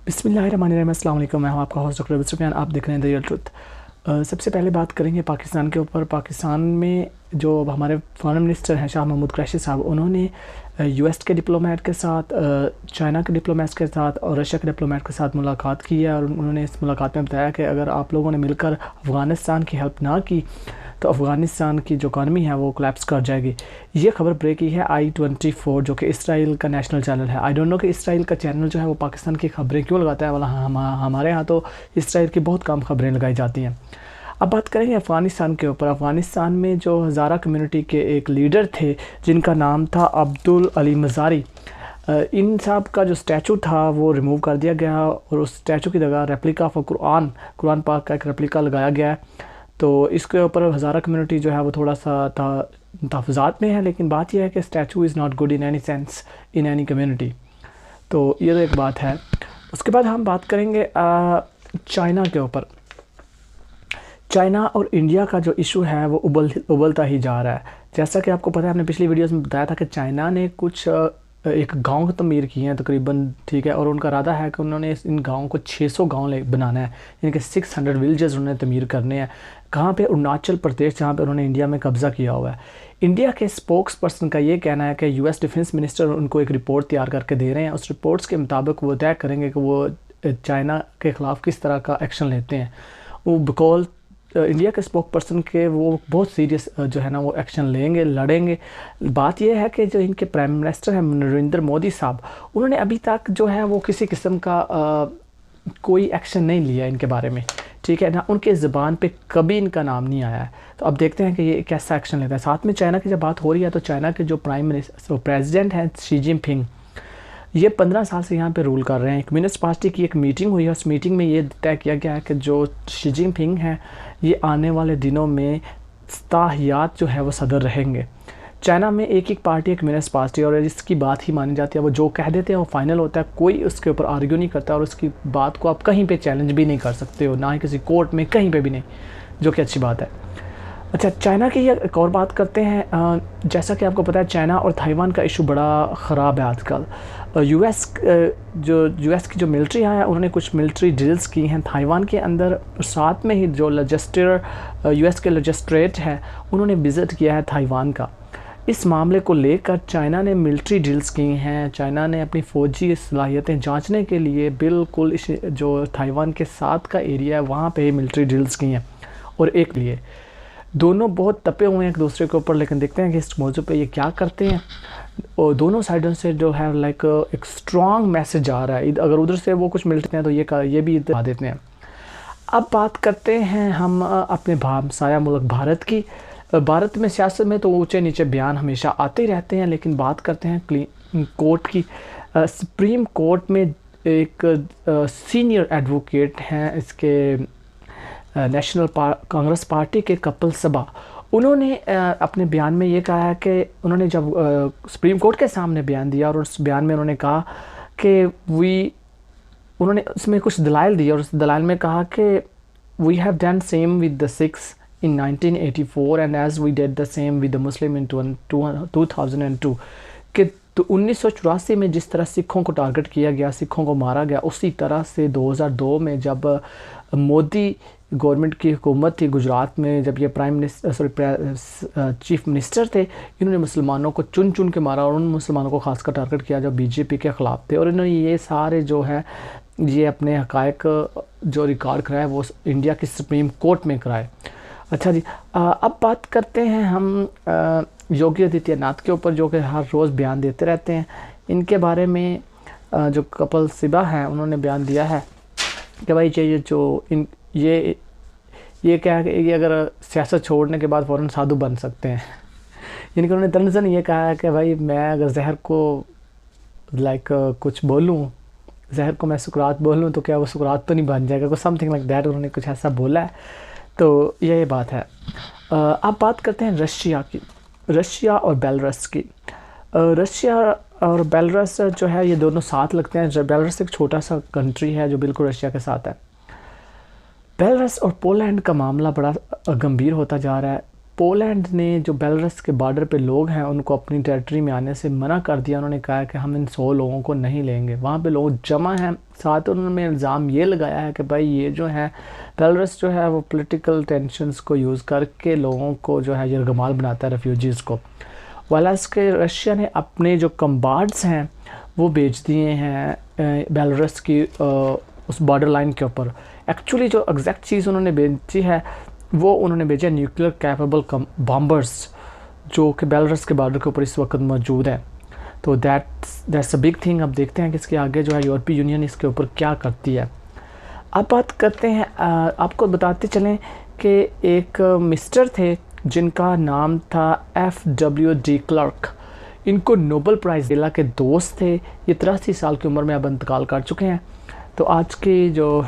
बिस्मिल्लाहिर्रहमानिर्रहीम। अस्सलाम वालेकुम। मैं हूं आपका होस्ट डॉक्टर सुफियान। आप देख रहे हैं द रियल ट्रुथ। सबसे पहले बात करेंगे पाकिस्तान के ऊपर। पाकिस्तान में जो हमारे फॉरेन मिनिस्टर हैं शाह महमूद कुरैशी साहब, उन्होंने यूएस के डिप्लोमेट के साथ, चाइना के डिप्लोमेट्स के साथ और रशिया के डिप्लोमेट के साथ मुलाकात की है। और उन्होंने इस मुलाकात में बताया कि अगर आप लोगों ने मिलकर अफ़गानिस्तान की हेल्प ना की तो अफ़गानिस्तान की जो इकानमी है वो कोलैप्स कर जाएगी। ये खबर ब्रेक की है i24, जो कि इसराइल का नेशनल चैनल है। आई डोंट नो कि इसराइल का चैनल जो है वो पाकिस्तान की खबरें क्यों लगाता है, वाला हमारे यहाँ तो इसराइल की बहुत कम खबरें लगाई जाती हैं। अब बात करेंगे अफ़गानिस्तान के ऊपर। अफ़गानिस्तान में जो हज़ारा कम्युनिटी के एक लीडर थे जिनका नाम था अब्दुल अली मज़ारी, इन साहब का जो स्टैचू था वो रिमूव कर दिया गया और उस स्टैचू की जगह रेप्लिका ऑफ कुरान पाक का एक रेप्लिका लगाया गया है। तो इसके ऊपर हज़ारा कम्युनिटी जो है वो थोड़ा सा तहफ़्फ़ुज़ात में है, लेकिन बात यह है कि statue is not good in any sense in any community. तो ये तो एक बात है। उसके बाद हम बात करेंगे चाइना के ऊपर। चाइना और इंडिया का जो इशू है वो उबलता ही जा रहा है। जैसा कि आपको पता है, हमने पिछली वीडियोस में बताया था कि चाइना ने कुछ एक गांव तमीर किए हैं तकरीबन, ठीक है, और उनका इरादा है कि उन्होंने इन गाँव को 600 गांव बनाना है, यानी कि 600 विलेजेस उन्होंने तमीर करने हैं। कहाँ पे? अरुणाचल प्रदेश, जहाँ पे उन्होंने इंडिया में कब्ज़ा किया हुआ है। इंडिया के स्पोक्स पर्सन का ये कहना है कि यूएस डिफेंस मिनिस्टर उनको एक रिपोर्ट तैयार करके दे रहे हैं। उस रिपोर्ट्स के मुताबिक वो तय करेंगे कि वो चाइना के ख़िलाफ़ किस तरह का एक्शन लेते हैं। वो बिकॉज इंडिया के स्पोक पर्सन के वो बहुत सीरियस जो है ना वो एक्शन लेंगे, लड़ेंगे। बात यह है कि जो इनके प्राइम मिनिस्टर हैं नरेंद्र मोदी साहब, उन्होंने अभी तक जो है वो किसी किस्म का कोई एक्शन नहीं लिया इनके बारे में, ठीक है ना। उनके ज़बान पे कभी इनका नाम नहीं आया है। तो अब देखते हैं कि ये कैसा एक्शन लेता है। साथ में चाइना की जब बात हो रही है तो चाइना के जो प्राइम मिनिस्टर प्रेसिडेंट हैं शी जिनपिंग, ये 15 साल से यहाँ पे रूल कर रहे हैं। कम्युनिस्ट पार्टी की एक मीटिंग हुई है, उस मीटिंग में ये तय किया गया है कि जो शी जिनपिंग हैं ये आने वाले दिनों में ताहियात जो है वो सदर रहेंगे। चाइना में एक पार्टी है कम्युनिस्ट पार्टी, और इसकी बात ही मानी जाती है। वो जो कह देते हैं वो फाइनल होता है, कोई उसके ऊपर आर्ग्यू नहीं करता और उसकी बात को आप कहीं पे चैलेंज भी नहीं कर सकते हो, ना ही किसी कोर्ट में, कहीं पे भी नहीं, जो कि अच्छी बात है। अच्छा, चाइना की एक और बात करते हैं। जैसा कि आपको पता है चाइना और ताइवान का इशू बड़ा ख़राब है आजकल। यूएस की जो मिलिट्री है उन्होंने कुछ मिलिट्री ड्रिल्स की हैं ताइवान के अंदर। साथ में ही जो यूएस के लेजिस्ट्रेट है उन्होंने विज़िट किया है ताइवान का। इस मामले को लेकर चाइना ने मिलिट्री ड्रिल्स की हैं। चाइना ने अपनी फ़ौजी सलाहियतें जांचने के लिए बिल्कुल इस जो ताइवान के साथ का एरिया है वहाँ पे मिलिट्री ड्रिल्स की हैं। और एक लिए दोनों बहुत तपे हुए हैं एक दूसरे के ऊपर, लेकिन देखते हैं कि इस मौजू पे ये क्या करते हैं। और दोनों साइडों से जो है लाइक एक स्ट्रॉन्ग मैसेज आ रहा है। अगर उधर से वो कुछ मिलते हैं तो ये भी इधर आ देते हैं। अब बात करते हैं हम अपने हमसाया मुल्क भारत की। भारत में सियासत में तो ऊंचे नीचे बयान हमेशा आते ही रहते हैं, लेकिन बात करते हैं क्लीन कोर्ट की। सुप्रीम कोर्ट में एक सीनियर एडवोकेट हैं इसके नेशनल कांग्रेस पार्टी के कपिल सिब्बल, उन्होंने अपने बयान में ये कहा है कि उन्होंने जब सुप्रीम कोर्ट के सामने बयान दिया और उस बयान में उन्होंने कहा कि उन्होंने उसमें कुछ दलाइल दिए और उस दलाइल में कहा कि we have done same with the Sikhs in 1984 and as we did the same with the Muslim in 2002, कि तो 1984 में जिस तरह सिखों को टारगेट किया गया, सिखों को मारा गया, उसी तरह से 2002 में जब मोदी गवर्नमेंट की हुकूमत थी गुजरात में, जब ये चीफ मिनिस्टर थे, इन्होंने मुसलमानों को चुन चुन के मारा और उन मुसलमानों को खासकर टारगेट किया जो बीजेपी के ख़िलाफ़ थे। और इन्होंने ये सारे जो है ये अपने हक़ाइक़ जो रिकॉर्ड कराए वो इंडिया की सुप्रीम कोर्ट में कराए। अच्छा जी, अब बात करते हैं हम योगी आदित्यनाथ के ऊपर, जो कि हर रोज़ बयान देते रहते हैं। इनके बारे में जो कपिल सिब्बल हैं उन्होंने बयान दिया है कि भाई ये क्या है कि ये अगर सियासत छोड़ने के बाद फ़ौरन साधु बन सकते हैं। यानी कि उन्होंने तनज़न ये कहा है कि भाई मैं अगर जहर को कुछ बोलूँ, जहर को मैं सुकरात बोलूँ तो क्या वो सुकरात तो नहीं बन जाएगा, कुछ समथिंग लाइक दैट, उन्होंने कुछ ऐसा बोला है। तो ये बात है। अब बात करते हैं रशिया और बेलारूस की। रशिया और बेलारूस जो है ये दोनों साथ लगते हैं। बेलारूस एक छोटा सा कंट्री है जो बिल्कुल रशिया के साथ है। बेलारूस और पोलैंड का मामला बड़ा गंभीर होता जा रहा है। पोलैंड ने जो बेलारूस के बॉर्डर पे लोग हैं उनको अपनी टेरिटरी में आने से मना कर दिया। उन्होंने कहा कि हम इन 100 लोगों को नहीं लेंगे। वहाँ पे लोग जमा हैं। साथ उन्होंने इल्ज़ाम ये लगाया है कि भाई ये जो है बेलारूस जो है वो पॉलिटिकल टेंशन्स को यूज़ करके लोगों को जो है यरगमाल बनाता है, रेफ्यूजीज़ को। वालास के रशिया ने अपने जो कम्बार्ड्स हैं वो बेच दिए हैं बेलारूस की उस बॉर्डर लाइन के ऊपर। एक्चुअली जो एग्जैक्ट चीज़ उन्होंने बेची है वो उन्होंने भेजा न्यूक्लियर कैपेबल बॉम्बर्स जो कि बेलारूस के बॉर्डर के ऊपर इस वक्त मौजूद है। तो दैट्स अ बिग थिंग। अब देखते हैं कि इसके आगे जो है यूरोपीय यूनियन इसके ऊपर क्या करती है। अब बात करते हैं, आपको बताते चलें कि एक मिस्टर थे जिनका नाम था FW डी क्लर्क। इनको नोबेल प्राइज़ दिला के दोस्त थे। ये 83 साल की उम्र में अब इंतकाल कर चुके हैं। तो आज की जो